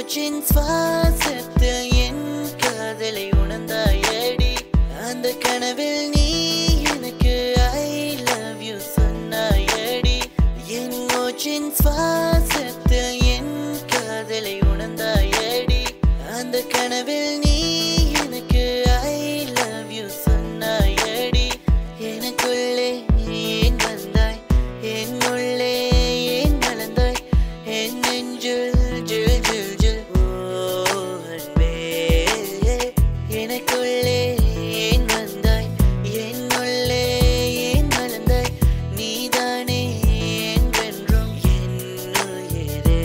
மூச்சின் சுவாசத்தில் என் காதலை உணர்ந்தாயடி. அந்த கனவில் நீ எனக்கு ஐ லவ் யூ சொன்னாயடி. என் மூச்சின் சுவாசத்தில் என் காதலை உணர்ந்தாயடி. அந்த கனவில் நீ எனக்கு ஐ லவ் யூ சொன்னாயடி. எனக்குள்ளே ஏன் வந்தாய், என் உள்ளே ஏன் வளர்ந்தாய், என் நெஞ்சில் ஜில் ஜில் ஜில் ஓ அன்பே. எனக்குள்ளே ஏன் வந்தாய், என் உள்ளே ஏன் வளர்ந்தாய், நீதானே என்றென்றும் என் உயிரே.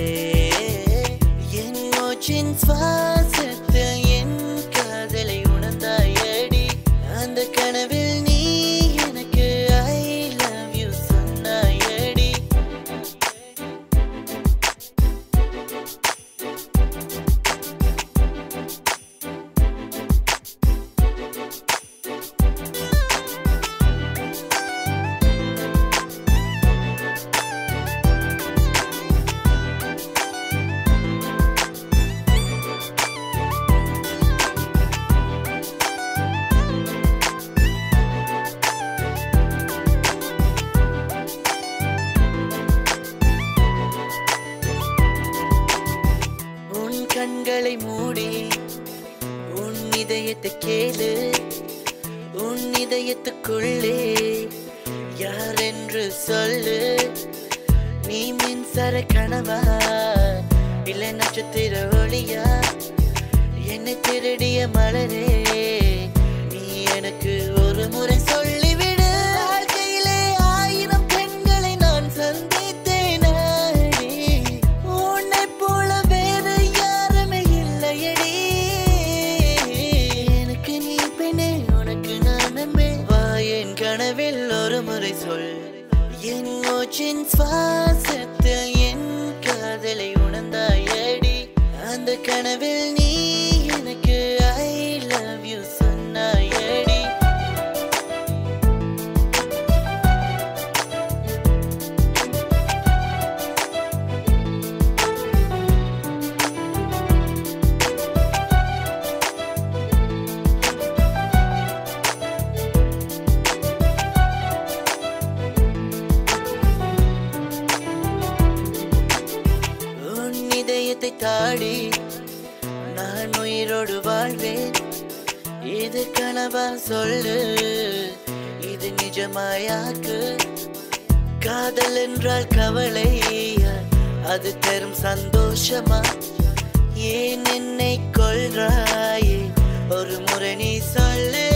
என் மூச்சின் சுவாசத்தில் என் காதலை உணர்ந்தாயடி. அந்த கனவில் நீ எனக்கு ஐ லவ் யூ சொன்னாயடி. உன் கண்களை மூடி உன் இதயத்தை கேளு. உன் இதயத்துக்குள்ளே யார் என்று சொல்லு. நீ மின்சார கனவா இல்லை நட்சத்திர ஒளியா, என்னை திருடிய மலரே நீ எனக்கு ஒரு முறை சொல்லிவிடு. வாழ்க்கையிலே 1000 பெண்களை நான் சந்தித்தேன் அடி. உன்னை போல வேறு யாருமே இல்லையடி. எனக்கு நீ பெண்ணே, உனக்கு நான் நம்பே. வா என் கனவில் ஒரு முறை சொல். என் மூச்சின் சுவாசத்தில் என் காதலை உணர்ந்தாயடி. அந்த கனவில் நீ எனக்கு ஐ லவ் யூ சொன்னாயடி. உன் இதயத்தை தாடி நான் உயிரோடு வாழ்வேன். இது கனவா சொல்லு, இது நிஜமாயாக்கு. காதல் என்றால் கவலை, அது தரும் சந்தோஷமா? ஏன் என்னை கொல்றாயே, ஒரு முறை நீ சொல்லு.